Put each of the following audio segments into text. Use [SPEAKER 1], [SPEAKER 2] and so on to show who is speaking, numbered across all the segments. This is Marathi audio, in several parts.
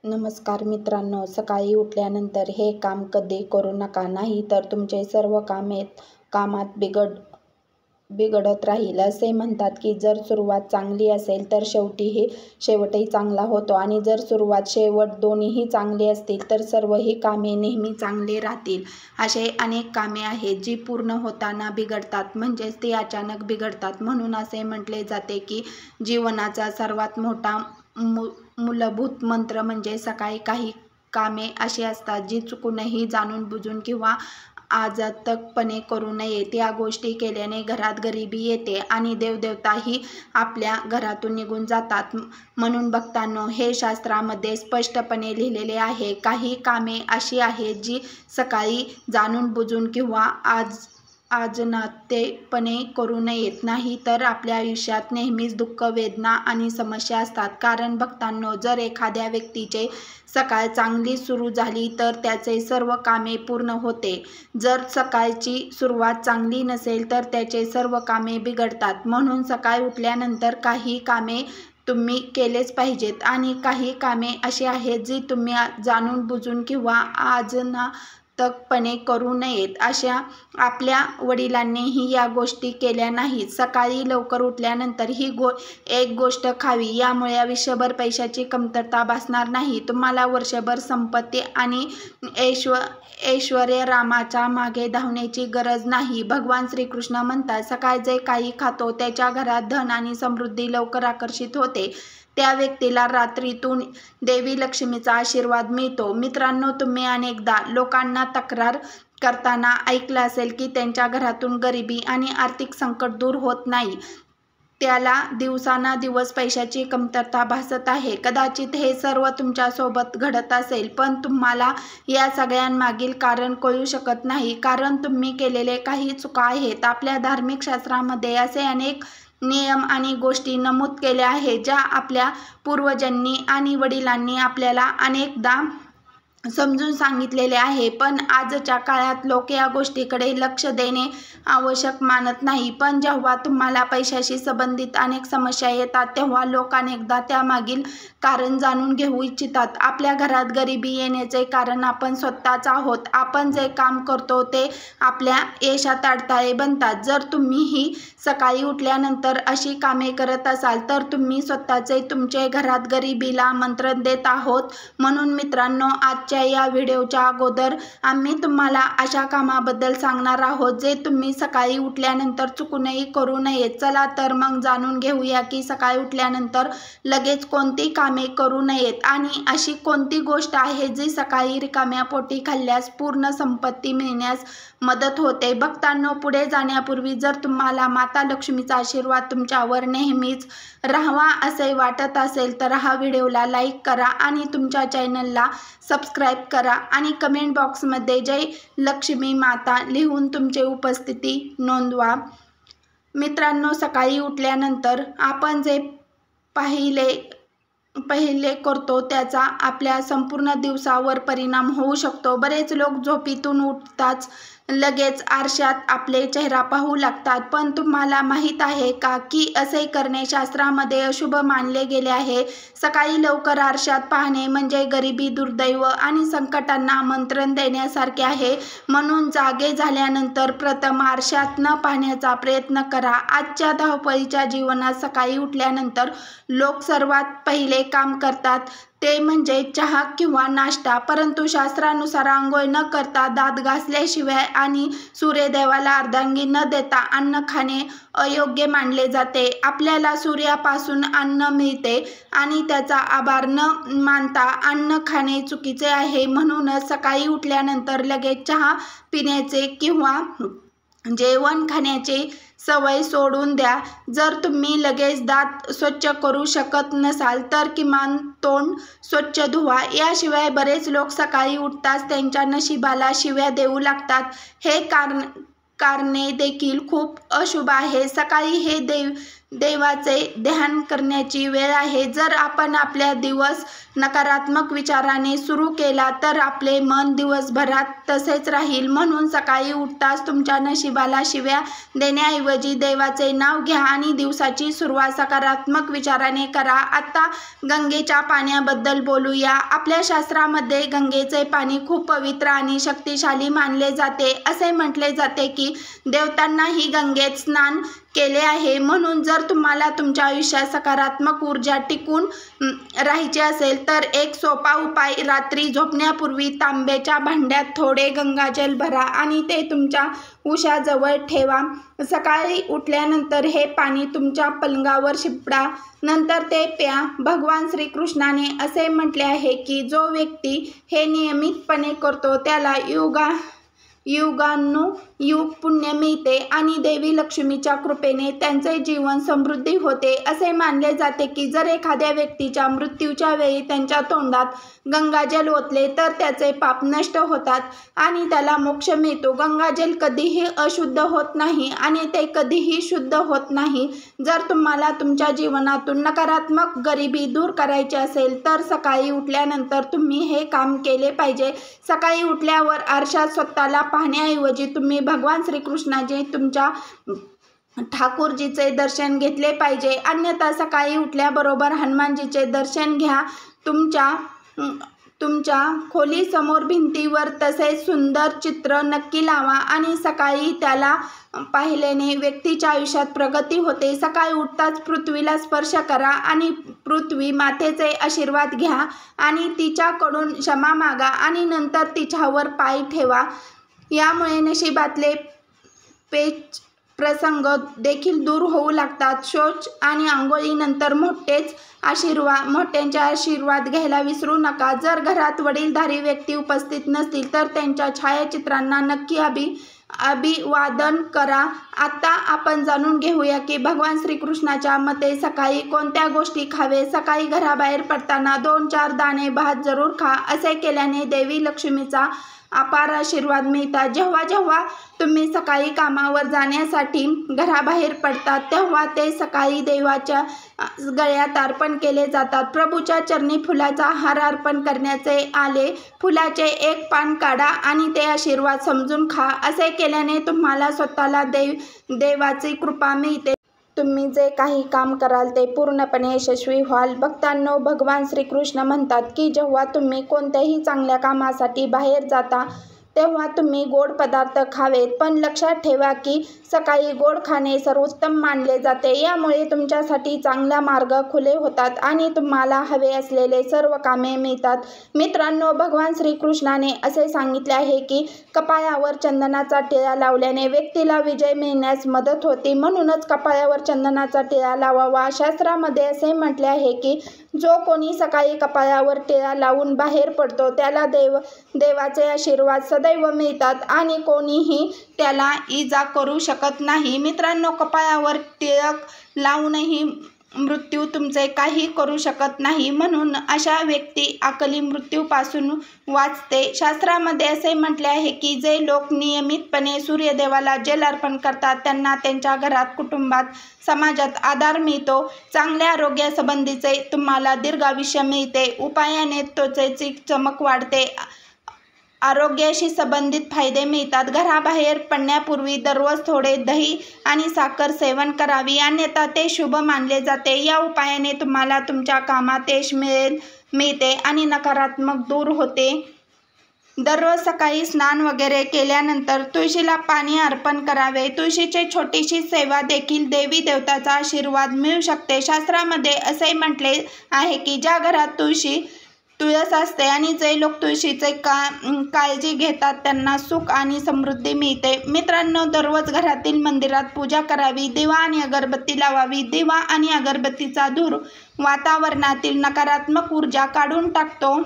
[SPEAKER 1] नमस्कार मित्रांनो, सकाळी उठल्यानंतर हे काम कधी करू नका, नाही तर तुमचे सर्व कामात बिघडत राहील. असे म्हणतात की जर सुरुवात चांगली असेल तर शेवटही चांगला होतो आणि जर सुरुवात शेवट दोन्हीही चांगली असतील तर सर्वही कामे नेहमी चांगले राहतील. असे अनेक कामे आहेत जी पूर्ण होताना बिघडतात, म्हणजेच ती अचानक बिघडतात. म्हणून असे म्हटले जाते की जीवनाचा सर्वात मोठा मूलभूत मंत्र म्हणजे सकाळी काही कामे अशी असतात जी चुकूनही, जाणून बुजून किंवा अजातकपणे करू नये. त्या गोष्टी केल्याने घरात गरिबी येते आणि देवदेवताही आपल्या घरातून निघून जातात. म्हणून भक्तांनो, हे शास्त्रामध्ये स्पष्टपणे लिहिलेले आहे. काही कामे अशी आहेत जी सकाळी जाणून बुजून किंवा अजाणतेपणे करू नयेत, नाही तर आपल्या आयुष्यात नेहमीच दुःख, वेदना आणि समस्या असतात. कारण भक्तांनो, जर एखाद्या व्यक्तीचे सकाळ चांगली सुरू झाली तर त्याचे सर्व कामे पूर्ण होते. जर सकाळची सुरुवात चांगली नसेल तर त्याचे सर्व कामे बिघडतात. म्हणून सकाळी उठल्यानंतर काही कामे तुम्ही केलेच पाहिजेत आणि काही कामे अशी आहेत जी तुम्ही जाणून बुजून किंवा अजाणतपणे करू नयेत. अशा आपल्या वडिलांनीही या गोष्टी केल्या नाहीत. सकाळी लवकर उठल्यानंतर ही एक गोष्ट खावी, यामुळे आयुष्यभर पैशाची कमतरता भासणार नाही. तुम्हाला वर्षभर संपत्ती आणि ऐश्वर्याच्या मागे धावण्याची गरज नाही. भगवान श्रीकृष्ण म्हणतात, सकाळी जे काही खातो त्याच्या घरात धन आणि समृद्धी लवकर आकर्षित होते. त्या व्यक्तीला रात्रीतून देवी लक्ष्मीचा आशीर्वाद मिळतो. मित्रांनो, तुम्ही अनेकदा लोकांना तक्रार करताना ऐकलं असेल की त्यांच्या घरातून गरिबी आणि आर्थिक संकट दूर होत नाही. त्याला दिवसानुदिवस पैशाची कमतरता भासत आहे. कदाचित हे सर्व तुमच्यासोबत घडत असेल, पण तुम्हाला या सगळ्यांमागील कारण कळू शकत नाही, कारण तुम्ही केलेले काही चुका आहेत. आपल्या धार्मिक शास्त्रामध्ये असे अनेक नियम आणि गोष्टी नमूद केल्या आहेत ज्या आपल्या पूर्वजांनी आणि वडिलांनी आपल्याला अनेकदा समजून सांगितलेले आहे, पण आजच्या काळात लोक या गोष्टीकडे लक्ष देणे आवश्यक मानत नाही. पण जेव्हा तुम्हाला पैशाशी संबंधित अनेक समस्या येतात तेव्हा लोक अनेकदा त्यामागील कारण जाणून घेऊ इच्छितात. आपल्या घरात गरिबी येण्याचे कारण आपण स्वतःच आहोत. आपण जे काम करतो ते आपल्या यशात अडथळे बनतात. जर तुम्हीही सकाळी उठल्यानंतर अशी कामे करत असाल तर तुम्ही स्वतःचे तुमच्या घरात गरिबीला आमंत्रण देत आहोत. म्हणून मित्रांनो, आजच्या या व्हिडिओच्या अगोदर आम्ही तुम्हाला अशा कामाबद्दल सांगणार आहोत जे तुम्ही सकाळी उठल्यानंतर चुकूनही करू नयेत. चला तर मग जाणून घेऊया की सकाळी उठल्यानंतर लगेच कोणती कामे करू नयेत आणि अशी कोणती गोष्ट आहे जी सकाळी रिकाम्या पोटी खाल्ल्यास पूर्ण संपत्ती मिळण्यास मदत होते. भक्तांनो, पुढे जाण्यापूर्वी जर तुम्हाला माता लक्ष्मीचा आशीर्वाद तुमच्यावर नेहमीच राहावा असे वाटत असेल तर हा व्हिडिओला लाईक करा आणि तुमच्या चॅनलला सबस्क्राईब करा आणि कमेंट बॉक्समध्ये जय लक्ष्मी माता लिहून तुमची उपस्थिती नोंदवा. मित्रांनो, सकाळी उठल्यानंतर आपण जे पहिले करतो त्याचा आपल्या संपूर्ण दिवसावर परिणाम होऊ शकतो. बरेच लोक झोपेतून उठताच लगेच आरशात आपले चेहरा पाहू लागतात, पण तुम्हाला माहीत आहे का की असे करणे शास्त्रामध्ये अशुभ मानले गेले आहे. सकाळी लवकर आरशात पाहणे म्हणजे गरिबी, दुर्दैव आणि संकटांना आमंत्रण देण्यासारखे आहे. म्हणून जागे झाल्यानंतर प्रथम आरशात न पाहण्याचा प्रयत्न करा. आजच्या धावपळीच्या जीवनात सकाळी उठल्यानंतर लोक सर्वात पहिले काम करतात ते म्हणजे चहा किंवा नाश्ता, परंतु शास्त्रानुसार आंघोळ न करता, दात घासल्याशिवाय आणि सूर्यदेवाला अर्धांगी न देता अन्न खाणे अयोग्य मानले जाते. आपल्याला सूर्यापासून अन्न मिळते आणि त्याचा आभार न मानता अन्न खाणे चुकीचे आहे. म्हणूनच सकाळी उठल्यानंतर लगेच चहा पिण्याचे किंवा जेवण खाण्याची सवय सोडून द्या. जर तुम्ही लगेच दात स्वच्छ करू शकत नसाल तर किमान तोंड स्वच्छ धुवा. याशिवाय बरेच लोक सकाळी उठताच त्यांच्या नशिबाला शिव्या देऊ लागतात. हे कारणे देखील खूप अशुभ आहे. सकाळी हे देवाचे ध्यान करण्याची वेळ आहे। जर आपण आपल्या दिवस नकारात्मक विचाराने सुरू केला तर आपले मन दिवसभरात तसेच राहील। म्हणून सकाळी उठताच तुमच्या नशिबाला शिव्या देण्याऐवजी देवाचे नाव घ्या आणि दिवसाची सुरुवात सकारात्मक विचाराने करा। आता गंगेच्या पाण्याबद्दल बोलूया। आपल्या शास्त्रामध्ये गंगेचे पाणी खूप पवित्र आणि शक्तिशाली मानले जाते। असे म्हटले जाते की देवतांनाही गंगेत स्नान केले आहे। म्हणून जर तुम्हाला तुमच्या आयुष्यात सकारात्मक ऊर्जा टिकून राहायची असेल तर एक सोपा उपाय, रात्री झोपण्यापूर्वी तांब्याच्या भांड्यात थोडे गंगाजल भरा आणि ते तुमच्या उशाजवळ ठेवा। सकाळी उठल्यानंतर हे पाणी तुमच्या पलंगावर शिंपडा, नंतर ते प्या। भगवान श्रीकृष्णाने असे म्हटले आहे की जो व्यक्ती हे नियमितपणे करतो त्याला युगानुयुग पुण्य मिळते आणि देवी लक्ष्मीच्या कृपेने त्यांचे जीवन समृद्धी होते। असे मानले जाते की जर एखाद्या व्यक्तीच्या मृत्यूच्या वेळी त्यांच्या तोंडात गंगाजल ओतले तर त्याचे पाप नष्ट होतात आणि त्याला मोक्ष मिळतो। गंगाजल कधीही अशुद्ध होत नाही आणि ते कधीही शुद्ध होत नाही। जर तुम्हाला तुमच्या जीवनातून नकारात्मक गरिबी दूर करायची असेल तर सकाळी उठल्यानंतर तुम्ही हे काम केले पाहिजे। सकाळी उठल्यावर आरशात स्वतःला पाहण्याऐवजी तुम्ही भगवान श्रीकृष्णाचे तुमच्या ठाकूरजीचे दर्शन घेतले पाहिजे। अन्यथा सकाळी उठल्याबरोबर हनुमानजीचे दर्शन घ्या। तुमच्या खोलीसमोर भिंतीवर तसेच सुंदर चित्र नक्की लावा आणि सकाळी त्याला पाहिल्याने व्यक्तीच्या आयुष्यात प्रगती होते। सकाळी उठताच पृथ्वीला स्पर्श करा आणि पृथ्वी मातेचे आशीर्वाद घ्या आणि तिच्याकडून क्षमा मागा आणि नंतर तिच्यावर पाय ठेवा। यामुळे नशिबातले पेच प्रसंग देखील दूर होऊ लागतात। शौच आणि आंघोळीनंतर मोठ्यांचे आशीर्वाद घ्यायला विसरू नका। जर घरात वडीलधारी व्यक्ती उपस्थित नसतील तर त्यांच्या छायाचित्रांना नक्की अभिवादन करा। आता आपण जाणून घेऊया की भगवान श्रीकृष्णाच्या मते सकाळी कोणत्या गोष्टी खावे। सकाळी घराबाहेर पडताना 2-4 दाणे भात जरूर खा। असे केल्याने देवी लक्ष्मीचा अपार आशीर्वाद मिळतात। जेव्हा जेव्हा तुम्ही सकाळी कामावर जाण्यासाठी घराबाहेर पडतात तेव्हा ते सकाळी देवाच्या गळ्यात अर्पण केले जातात। प्रभूच्या चरणी फुलाचा हार अर्पण करण्याचे आले। फुलाचे एक पान काढा आणि ते आशीर्वाद समजून खा। असे केल्याने तुम्हाला स्वतःला देवाची कृपा मिळते। तुम्ही जे काही काम कराल ते पूर्णपणे यशस्वी व्हाल। भक्तांनो, भगवान श्रीकृष्ण म्हणतात की जेव्हा तुम्ही कोणत्याही चांगल्या कामासाठी बाहेर जाता तेव्हा तुम्ही गोड पदार्थ खावेत, पण लक्षात ठेवा की सकाळी गोड खाणे सर्वोत्तम मानले जाते। यामुळे तुमच्यासाठी चांगला मार्ग खुले होतात आणि तुम्हाला हवे असलेले सर्व कामे मिळतात। मित्रांनो, भगवान श्रीकृष्णाने असे सांगितले आहे की कपाळावर चंदनाचा टिळा लावल्याने व्यक्तीला विजय मिळण्यास मदत होते। म्हणूनच कपाळावर चंदनाचा टिळा लावावा। शास्त्रामध्ये असे म्हटले आहे की जो कोणी सकाळी कपाळावर टिळा लावून बाहेर पडतो त्याला देवाचे आशीर्वाद सदैव मिळतात आणि कोणीही त्याला इजा करू शकत नाही। मित्रांनो, कपाळावर टिळक लावूनही मृत्यू तुमचे काही करू शकत नाही, म्हणून अशा व्यक्ती अकाली मृत्यूपासून वाचते। शास्त्रामध्ये असे म्हटले आहे की जे लोक नियमितपणे सूर्यदेवाला जल अर्पण करतात त्यांना त्यांच्या घरात, कुटुंबात, समाजात आधार मिळतो। चांगल्या आरोग्यासंबंधीचे तुम्हाला दीर्घायुष्य मिळते। उपायाने त्वचेची चमक वाढते। आरोग्याशी संबंधित फायदे मिळतात। घराबाहेर पडण्यापूर्वी दररोज थोडे दही आणि साखर सेवन करावी, अन्यथा ते शुभ मानले जाते। या उपायाने तुम्हाला तुमच्या कामात यश मिळते आणि नकारात्मक दूर होते। दररोज सकाळी स्नान वगैरे केल्यानंतर तुळशीला पाणी अर्पण करावे। तुळशीची छोटीशी सेवा देखील देवी देवताचा आशीर्वाद मिळू शकते। शास्त्रामध्ये असे म्हटले आहे की ज्या घरात तुळस असते आणि जे लोक तुळशीचे काळजी घेतात त्यांना सुख आणि समृद्धी मिळते। मित्रांनो, दररोज घरातील मंदिरात पूजा करावी, दिवा आणि अगरबत्ती लावावी। दिवा आणि अगरबत्तीचा धूर वातावरणातील नकारात्मक ऊर्जा काढून टाकतो।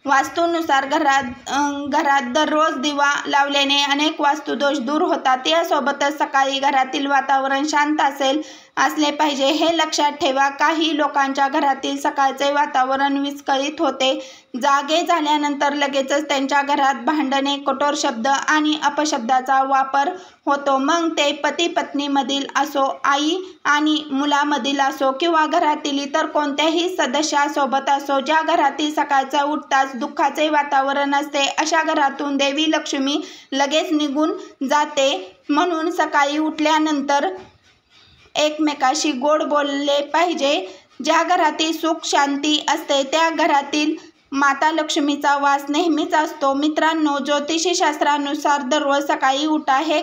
[SPEAKER 1] वास्तूनुसार घरात दररोज दिवा लावल्याने अनेक वास्तुदोष दूर होतात। यासोबतच सकाळी घरातील वातावरण शांत असेल असले पाहिजे हे लक्षात ठेवा. काही लोकांच्या घरातील सकाळचे वातावरण विस्कळीत होते. जागे झाल्यानंतर लगेचच त्यांच्या घरात भांडणे, कठोर शब्द आणि अपशब्दाचा वापर होतो. मग ते पती पत्नीमधील असो, आई आणि मुलामधील असो किंवा घरातील इतर कोणत्याही सदस्यासोबत असो. ज्या घरातील सकाळचा उठताच दुःखाचे वातावरण असते अशा घरातून देवी लक्ष्मी लगेच निघून जाते. म्हणून सकाळी उठल्यानंतर एकमेकाशी गोड बोलले पाहिजे. ज्या घरातील सुख शांती असते त्या घरातील माता लक्ष्मीचा वास नेहमीच असतो. मित्रांनो, ज्योतिषी शास्त्रानुसार दररोज सकाळी उठा. हे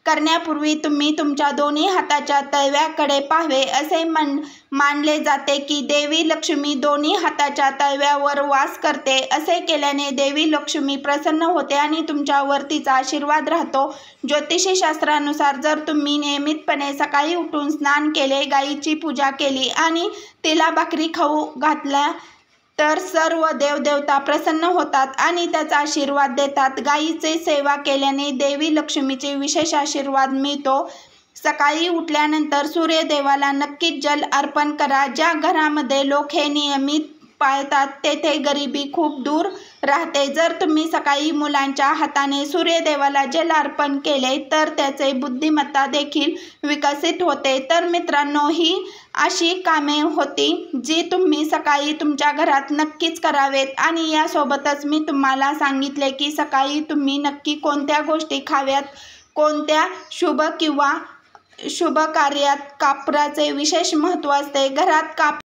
[SPEAKER 1] करण्यापूर्वी तुम्ही तुमच्या दोन्ही हाताच्या तळव्याकडे पाहावे. असे मानले जाते की देवी लक्ष्मी दोन्ही हाताच्या तळव्यावर वास करते. असे केल्याने देवी लक्ष्मी प्रसन्न होते आणि तुमच्यावर तिचा आशीर्वाद राहतो. ज्योतिषी शास्त्रानुसार जर तुम्ही नियमितपणे सकाळी उठून स्नान केले, गायीची पूजा केली आणि तिला भाकरी खाऊ घातल्या तर सर्व देवदेवता प्रसन्न होतात आणि त्याचा आशीर्वाद देतात. गायीची सेवा केल्याने देवी लक्ष्मीचे विशेष आशीर्वाद मिळतो. सकाळी उठल्यानंतर सूर्यदेवाला नक्कीच जल अर्पण करा. ज्या घरामध्ये लोक हे नियमित पाळतात तेथे गरिबी खूप दूर राहते. जर तुम्ही सकाळी मुलांच्या हाताने सूर्यदेवाला जल अर्पण केले तर त्याचे बुद्धिमत्ता देखील विकसित होते. तर मित्रांनो, ही अशी कामे होती जी तुम्ही सकाळी तुमच्या घरात नक्कीच करावेत. आणि यासोबतच मी तुम्हाला सांगितले की सकाळी तुम्ही नक्की कोणत्या गोष्टी खाव्यात, कोणत्या शुभ किंवा शुभ कार्यात कापराचे विशेष महत्त्व असते. घरात